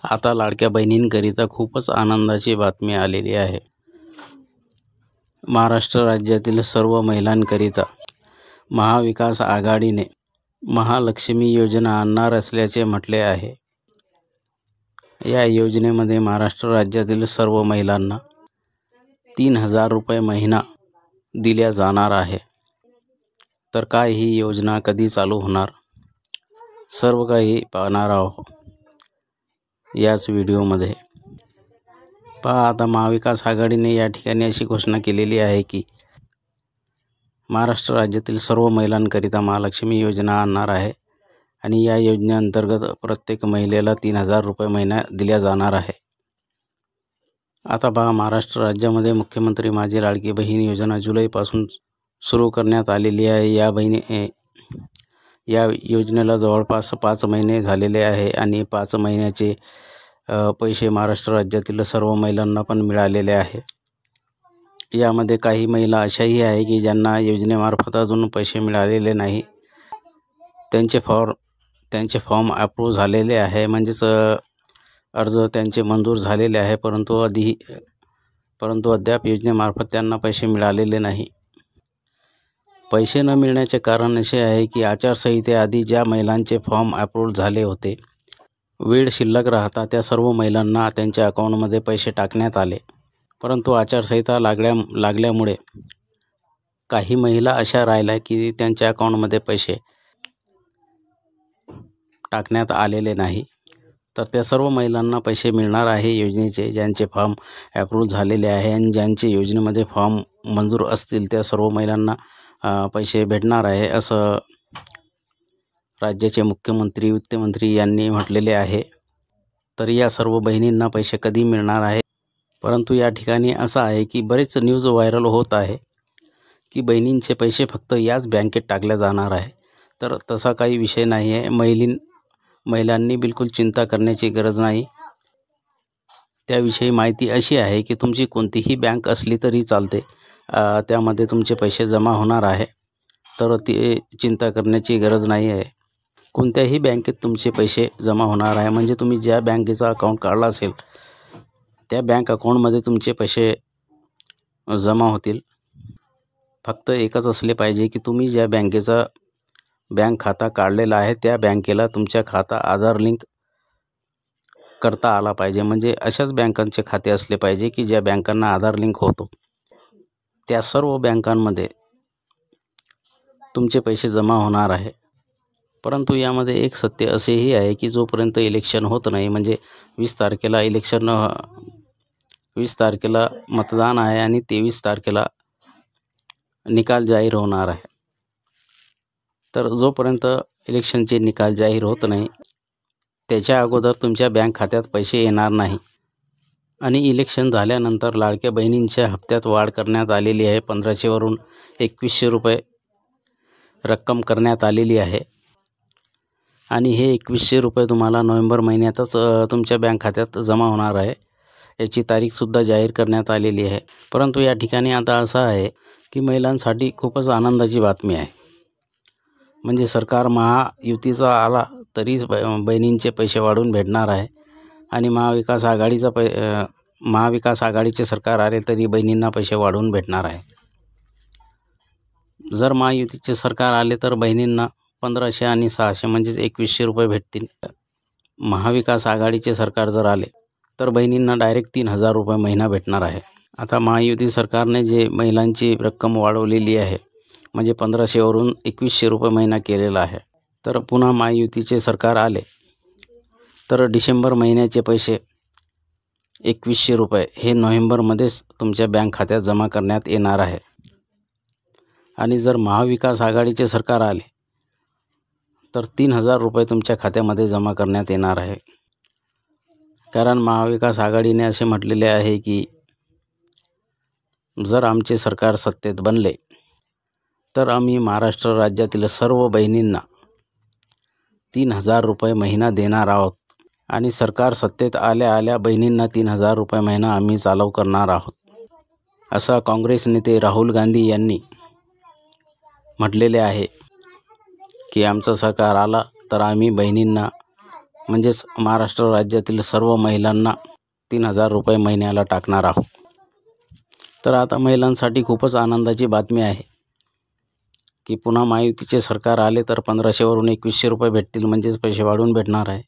आता लाडक्या बहिणींकरिता खूपच आनंदाची बातमी आलेली आहे। महाराष्ट्र राज्यातील सर्व महिलांकरिता महाविकास आघाडीने महालक्ष्मी योजना आणणार असल्याचे म्हटले आहे। या योजनेमध्ये महाराष्ट्र राज्यातील सर्व महिलांना 3000 रुपये महिना दिल्या जाणार आहे। तर काय ही योजना कधी चालू होणार, सर्व काही पाहणार आहोत याच व्हिडिओमध्ये। पहा, आता महाविकास आघाडीने या ठिकाणी अशी घोषणा केलेली आहे की महाराष्ट्र राज्यातील सर्व महिलांकरिता महालक्ष्मी योजना आणणार आहे आणि या योजनेअंतर्गत प्रत्येक महिलेला 3000 रुपये महिना दिल्या जाणार आहे। आता पहा, महाराष्ट्र राज्यामध्ये मुख्यमंत्री माझी लाडकी बहीण योजना जुलैपासून सुरू करण्यात आलेली आहे। या योजनेला जवळपास 5 महिने झालेले आहे आणि 5 महिन्याचे पैसे महाराष्ट्र राज्यातील सर्व महिलांना पण मिळालेले आहे। यामध्ये काही महिला अशाही आहे की ज्यांना योजनेमार्फत अजून पैसे मिळालेले नाही। त्यांचे फॉर्म अप्रूव्ह झालेले आहे, म्हणजेच अर्ज त्यांचे मंजूर झालेले आहे, परंतु अद्याप योजनेमार्फत त्यांना पैसे मिळालेले नाही। पैसे न मिळण्याचे कारण असे आहे की आचारसंहितेआधी ज्या महिलांचे फॉर्म अप्रूव्ह झाले होते, वेळ शिल्लक राहता त्या सर्व महिलांना त्यांच्या अकाउंटमध्ये पैसे टाकण्यात आले, परंतु आचारसंहिता लागल्यामुळे काही महिला अशा राहिल्या की त्यांच्या अकाउंटमध्ये पैसे टाकण्यात आलेले नाही। तर त्या सर्व महिलांना पैसे मिळणार आहे योजनेचे, ज्यांचे फॉर्म अप्रूव्ह झालेले आहे आणि ज्यांचे योजनेमध्ये फॉर्म मंजूर असतील त्या सर्व महिलांना पैसे भेटणार आहे, असं राज्याचे मुख्यमंत्री वित्तमंत्री यांनी म्हटलेले आहे। तर या सर्व बहिणींना पैसे कधी मिळणार आहे, परंतु या ठिकाणी असं आहे की बरेच न्यूज व्हायरल होत आहे की बहिणींचे पैसे फक्त याच बँकेत टाकले जाणार आहे। तर तसा काही विषय नाही आहे। महिलांनी बिलकुल चिंता करण्याची गरज नाही। त्याविषयी माहिती अशी आहे की तुमची कोणतीही बँक असली तरी चालते, त्यामध्ये तुमचे पैसे जमा होणार आहे, तर ती चिंता करण्याची गरज नाही आहे। कोणत्याही बँकेत तुमचे पैसे जमा होणार आहे, म्हणजे तुम्ही ज्या बँकेचा अकाउंट काढला असेल त्या बँक अकाउंटमध्ये तुमचे पैसे जमा होतील। फक्त एकच असले पाहिजे की तुम्ही ज्या बँकेचा बँक खाता काढलेला आहे त्या बँकेला तुमच्या खाता आधार लिंक करता आला पाहिजे। म्हणजे अशाच बँकांचे खाते असले पाहिजे की ज्या बँकांना आधार लिंक होतो, त्या सर्व बँकांमध्ये तुमचे पैसे जमा होणार आहे। परंतु यामध्ये एक सत्य असेही आहे की जोपर्यंत इलेक्शन होत नाही, म्हणजे 20 तारखेला मतदान आहे आणि 23 तारखेला निकाल जाहीर होणार आहे। तर जोपर्यंत इलेक्शनचे निकाल जाहीर होत नाही त्याच्या अगोदर तुमच्या बँक खात्यात पैसे येणार नाही। आणि इलेक्शन झाल्यानंतर लाडक्या बहिणींच्या हप्त्यात वाढ करण्यात आलेली आहे। 1500 वरून 2100 रुपये रक्कम करण्यात आलेली आहे आणि हे 2100 रुपये तुम्हाला नोव्हेंबर महिन्यातच तुमच्या बँक खात्यात जमा होणार आहे। याची तारीखसुद्धा जाहीर करण्यात आलेली आहे। परंतु या ठिकाणी आता असं आहे की महिलांसाठी खूपच आनंदाची बातमी आहे। म्हणजे सरकार महायुतीचा आला तरी बहिणींचे पैसे वाढून भेटणार आहे आणि महाविकास आघाडीचे सरकार आले तरी बहिणींना पैसे वाढवून भेटणार आहे। जर महायुतीचे सरकार आले तर बहिणींना 1500 आणि 600 म्हणजेच 2100 रुपये भेटतील। महाविकास आघाडीचे सरकार जर आले तर बहिणींना डायरेक्ट 3000 रुपये महिना भेटणार आहे। आता महायुती सरकारने जे महिलांची रक्कम वाढवलेली आहे, म्हणजे 1500 वरून 2100 रुपये महिना केलेला आहे, तर पुन्हा महायुतीचे सरकार आले तर डिसेंबर महिन्याचे पैसे 2100 रुपये हे नोव्हेंबरमध्येच तुमच्या बँक खात्यात जमा करण्यात येणार आहे। आणि जर महाविकास आघाडीचे सरकार आले तर 3000 रुपये तुमच्या खात्यामध्ये जमा करण्यात येणार आहे। कारण महाविकास आघाडीने असे म्हटलेले आहे की जर आमचे सरकार सत्तेत बनले तर आम्ही महाराष्ट्र राज्यातील सर्व बहिणींना 3000 रुपये महिना देणार आहोत आणि सरकार सत्तेत आल्या बहिणींना 3000 रुपये महिना आम्ही चालू करणार आहोत, असा काँग्रेस नेते राहुल गांधी यांनी म्हटलेले आहे की आमचं सरकार आला तर आम्ही बहिणींना म्हणजेच महाराष्ट्र राज्यातील सर्व महिलांना 3,000 रुपये महिन्याला टाकणार आहोत। तर आता महिलांसाठी खूपच आनंदाची बातमी आहे की पुन्हा महायुतीचे सरकार आले तर 1,500 वरून 2,100 रुपये भेटतील, म्हणजेच पैसे वाढून भेटणार आहे।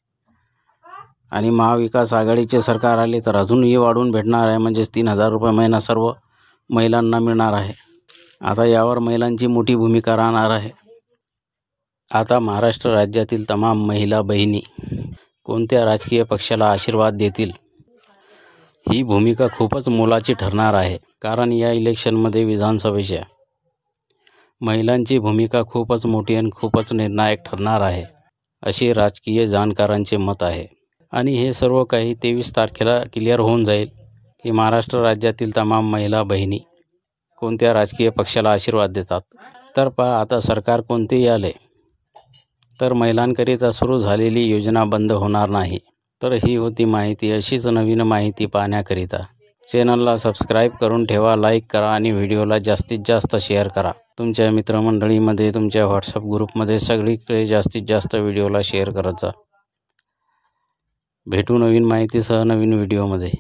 आणि महाविकास आघाडीचे सरकार आले तर अजूनही वाढून भेटणार आहे, म्हणजेच 3,000 रुपये महिना सर्व महिलांना मिळणार आहे। आता यावर महिलांची मोठी भूमिका राहणार आहे। आता महाराष्ट्र राज्यातील तमाम महिला बहिणी कोणत्या राजकीय पक्षाला आशीर्वाद देतील ही भूमिका खूपच मोलाची ठरणार आहे, कारण या इलेक्शनमध्ये विधानसभेच्या महिलांची भूमिका खूपच मोठी आणि खूपच निर्णायक ठरणार आहे, असे राजकीय जाणकारांचे मत आहे। आणि हे सर्व काही 23 तारखेला क्लिअर होऊन जाईल की महाराष्ट्र राज्यातील तमाम महिला बहिणी कोणत्या राजकीय पक्षाला आशीर्वाद देतात। तर पहा, आता सरकार कोणतेही आले तर महिलांकरिता सुरू झालेली योजना बंद होणार नाही। तर ही होती माहिती। अशीच नवीन माहिती पाहण्याकरिता चॅनलला सबस्क्राईब करून ठेवा, लाईक करा आणि व्हिडिओला जास्तीत जास्त शेअर करा। तुमच्या मित्रमंडळीमध्ये, तुमच्या व्हॉट्सअप ग्रुपमध्ये सगळीकडे जास्तीत जास्त व्हिडिओला शेअर करत जा। भेटू नवीन माहितीसह नवीन व्हिडिओमध्ये।